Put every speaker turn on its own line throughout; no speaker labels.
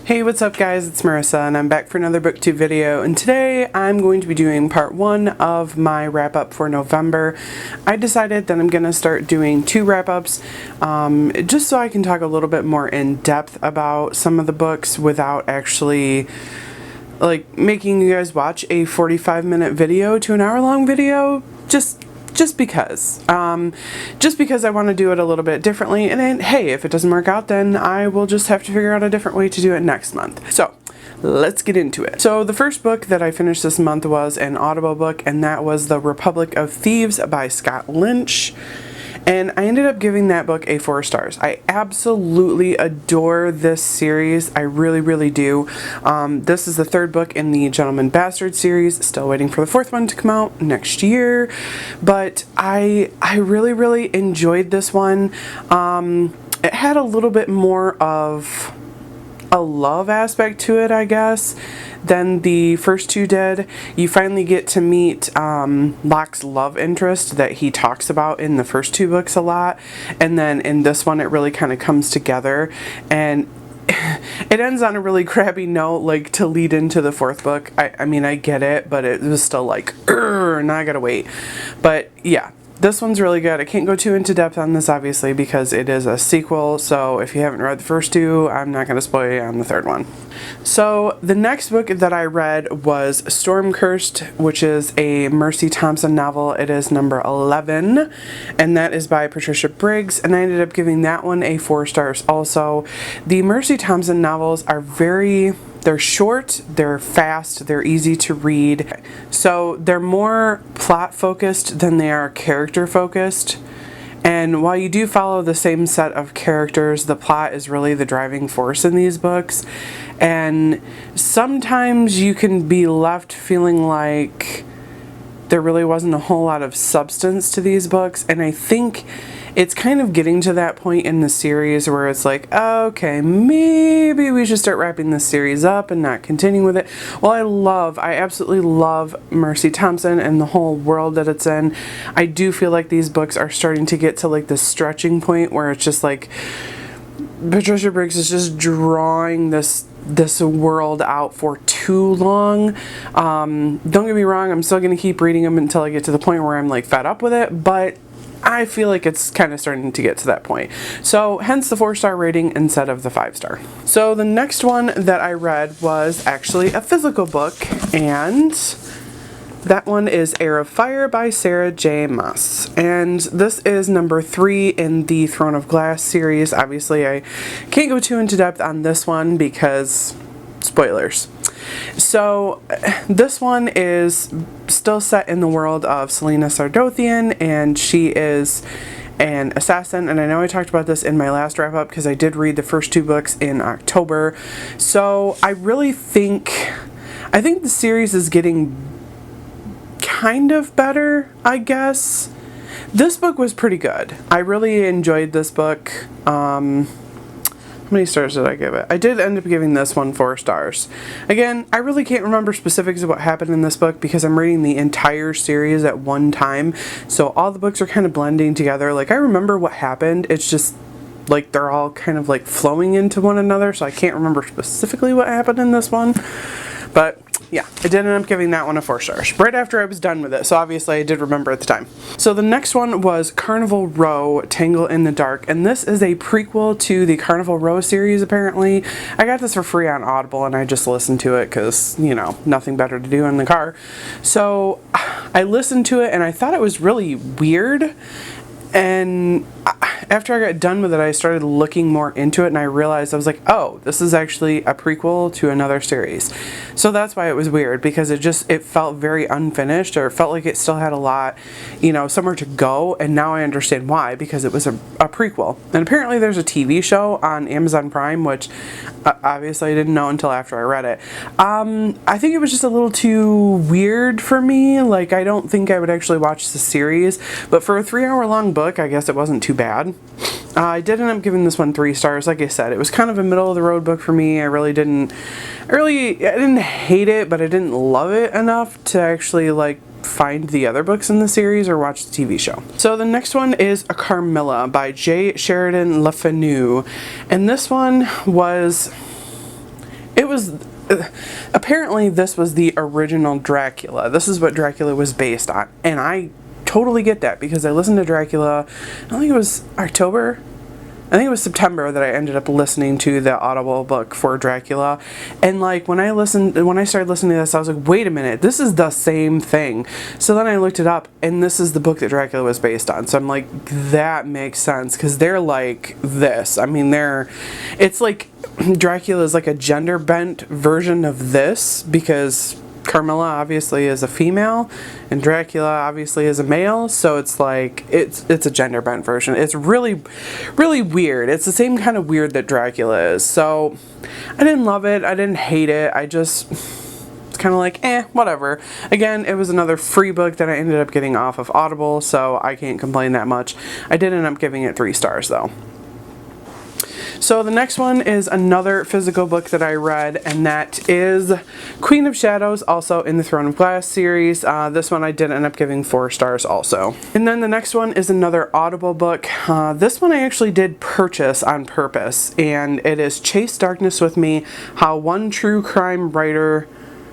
Hey, what's up guys, it's Marissa and I'm back for another booktube video, and today I'm going to be doing part 1 of my wrap up for November. I decided that I'm going to start doing 2 wrap ups just so I can talk a little bit more in depth about some of the books without actually like making you guys watch a 45-minute video to an hour-long video, just because I want to do it a little bit differently, and then, hey, if it doesn't work out, then I will just have to figure out a different way to do it next month. So let's get into it. So the first book that I finished this month was an Audible book, and that was The Republic of Thieves by Scott Lynch. And I ended up giving that book a 4 stars. I absolutely adore this series. I really do. This is the 3rd book in the Gentleman Bastard series. Still waiting for the 4th one to come out next year. But I really enjoyed this one. It had a little bit more of a love aspect to it, I guess, than the first 2 did. You finally get to meet Locke's love interest that he talks about in the first 2 books a lot, and then in this one it really kind of comes together, and it ends on a really crappy note, like, to lead into the 4th book. I mean, I get it, but it was still like, now I gotta wait. But yeah, this one's really good. I can't go too into depth on this, obviously, because it is a sequel, so if you haven't read the first 2, I'm not going to spoil you on the 3rd one. So the next book that I read was Stormcursed, which is a Mercy Thompson novel. It is number 11, and that is by Patricia Briggs, and I ended up giving that one a 4 stars also. The Mercy Thompson novels are they're short, they're fast, they're easy to read. So they're more plot focused than they are character focused. And while you do follow the same set of characters, the plot is really the driving force in these books. And sometimes you can be left feeling like there really wasn't a whole lot of substance to these books. And I think it's kind of getting to that point in the series where it's like, okay, maybe we should start wrapping this series up and not continuing with it. Well, I absolutely love Mercy Thompson and the whole world that it's in. I do feel like these books are starting to get to like the stretching point where it's just like Patricia Briggs is just drawing this world out for too long. Don't get me wrong, I'm still going to keep reading them until I get to the point where I'm like fed up with it, but I feel like it's kind of starting to get to that point. So hence the 4-star rating instead of the 5-star. So the next one that I read was actually a physical book, and that one is Erafire by Sara J. Maas. And this is number 3 in the Throne of Glass series. Obviously I can't go too into depth on this one because spoilers. So this one is still set in the world of Selena Sardothian, and she is an assassin, and I know I talked about this in my last wrap up because I did read the first 2 books in October. So I think the series is getting kind of better, I guess. This book was pretty good. I really enjoyed this book. How many stars did I give it? I did end up giving this one 4 stars. Again, I really can't remember specifics of what happened in this book because I'm reading the entire series at one time, so all the books are kind of blending together. Like, I remember what happened, it's just like they're all kind of like flowing into one another, so I can't remember specifically what happened in this one. But yeah, I did end up giving that one a 4 stars right after I was done with it, so obviously I did remember at the time. So the next one was Carnival Row, Tangle in the Dark, and this is a prequel to the Carnival Row series, apparently. I got this for free on Audible and I just listened to it because, you know, nothing better to do in the car. So I listened to it and I thought it was really weird, and after I got done with it, I started looking more into it, and I realized, I was like, oh, this is actually a prequel to another series. So that's why it was weird, because it felt very unfinished, or it felt like it still had a lot, you know, somewhere to go, and now I understand why, because it was a prequel. And apparently there's a TV show on Amazon Prime, which obviously I didn't know until after I read it. I think it was just a little too weird for me. Like, I don't think I would actually watch the series, but for a 3-hour-long book, I guess it wasn't too bad. I did end up giving this one 3 stars. Like I said, it was kind of a middle of the road book for me. I didn't hate it, but I didn't love it enough to actually like find the other books in the series or watch the TV show. So the next one is a Carmilla by Sheridan Fanu, and this one was, apparently this was the original Dracula. This is what Dracula was based on, and I totally get that because I listened to Dracula, I think it was September that I ended up listening to the Audible book for Dracula. And like when I started listening to this, I was like, wait a minute, this is the same thing. So then I looked it up, and this is the book that Dracula was based on. So I'm like, that makes sense, because they're like this. I mean, it's like Dracula is like a gender bent version of this, because Carmilla obviously is a female and Dracula obviously is a male, so it's like it's a gender bent version. It's really, really weird. It's the same kind of weird that Dracula is. So I didn't love it, I didn't hate it, it's kind of like whatever. Again, it was another free book that I ended up getting off of Audible, so I can't complain that much. I did end up giving it 3 stars though. So the next one is another physical book that I read, and that is Queen of Shadows, also in the Throne of Glass series. This one I did end up giving 4 stars also. And then the next one is another Audible book. This one I actually did purchase on purpose, and it is Chase Darkness With Me, How One True Crime Writer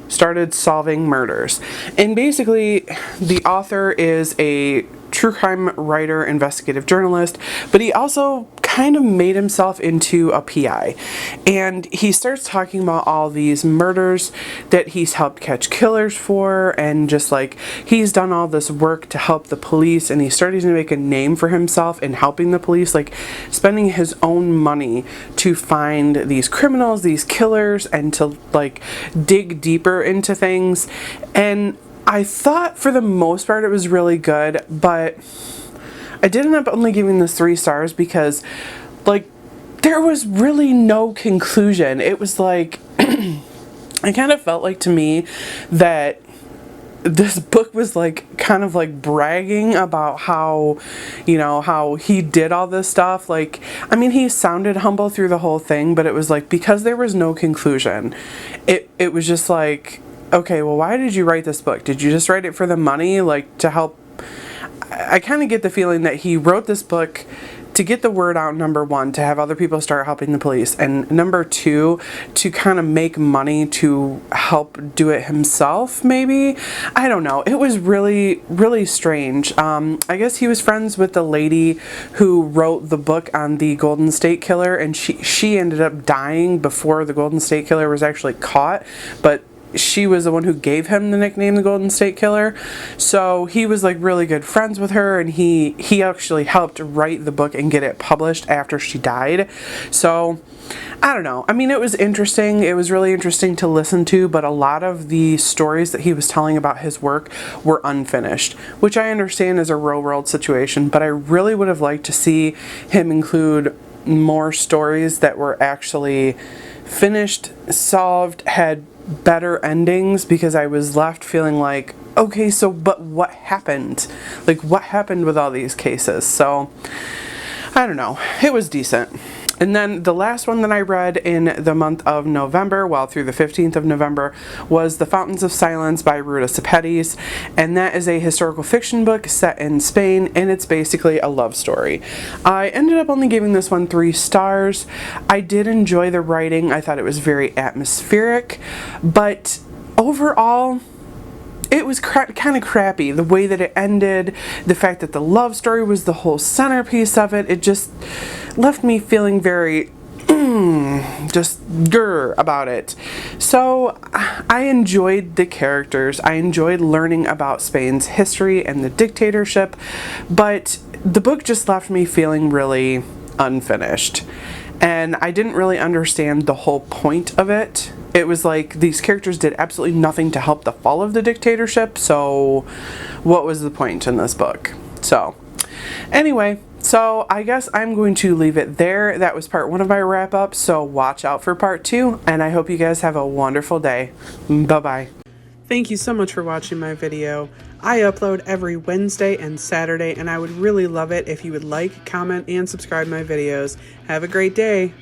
Started Solving Murders. And basically the author is a true crime writer, investigative journalist, but he also kind of made himself into a PI. And he starts talking about all these murders that he's helped catch killers for, and just like he's done all this work to help the police, and he's starting to make a name for himself in helping the police, like spending his own money to find these criminals, these killers, and to like dig deeper into things. And I thought for the most part it was really good, but I did end up only giving this 3 stars because like there was really no conclusion. It was like I kind of felt like to me that this book was like kind of like bragging about how, you know, how he did all this stuff. Like, I mean, he sounded humble through the whole thing, but it was like, because there was no conclusion, it was just like, okay, well, why did you write this book? Did you just write it for the money, like to help? I kind of get the feeling that he wrote this book to get the word out, number 1, to have other people start helping the police, and number 2, to kind of make money to help do it himself, maybe? I don't know. It was really, really strange. I guess he was friends with the lady who wrote the book on the Golden State Killer, and she ended up dying before the Golden State Killer was actually caught, but she was the one who gave him the nickname the Golden State Killer. So he was like really good friends with her, and he actually helped write the book and get it published after she died. So I don't know. I mean, it was interesting. It was really interesting to listen to, but a lot of the stories that he was telling about his work were unfinished, which I understand is a real world situation, but I really would have liked to see him include more stories that were actually finished, solved, had better endings, because I was left feeling like, okay, so but what happened? Like, what happened with all these cases? So I don't know. It was decent. And then the last one that I read in the month of November, well, through the 15th of November, was The Fountains of Silence by Ruta Sepetys. And that is a historical fiction book set in Spain, and it's basically a love story. I ended up only giving this one 3 stars. I did enjoy the writing. I thought it was very atmospheric, but overall, it was kind of crappy. The way that it ended, the fact that the love story was the whole centerpiece of it, it just left me feeling very just grr about it. So I enjoyed the characters. I enjoyed learning about Spain's history and the dictatorship, but the book just left me feeling really unfinished. And I didn't really understand the whole point of it. It was like these characters did absolutely nothing to help the fall of the dictatorship, so what was the point in this book? So anyway, so I guess I'm going to leave it there. That was part 1 of my wrap-up, so watch out for part 2, and I hope you guys have a wonderful day. Bye-bye. Thank you so much for watching my video. I upload every Wednesday and Saturday, and I would really love it if you would like, comment, and subscribe my videos. Have a great day.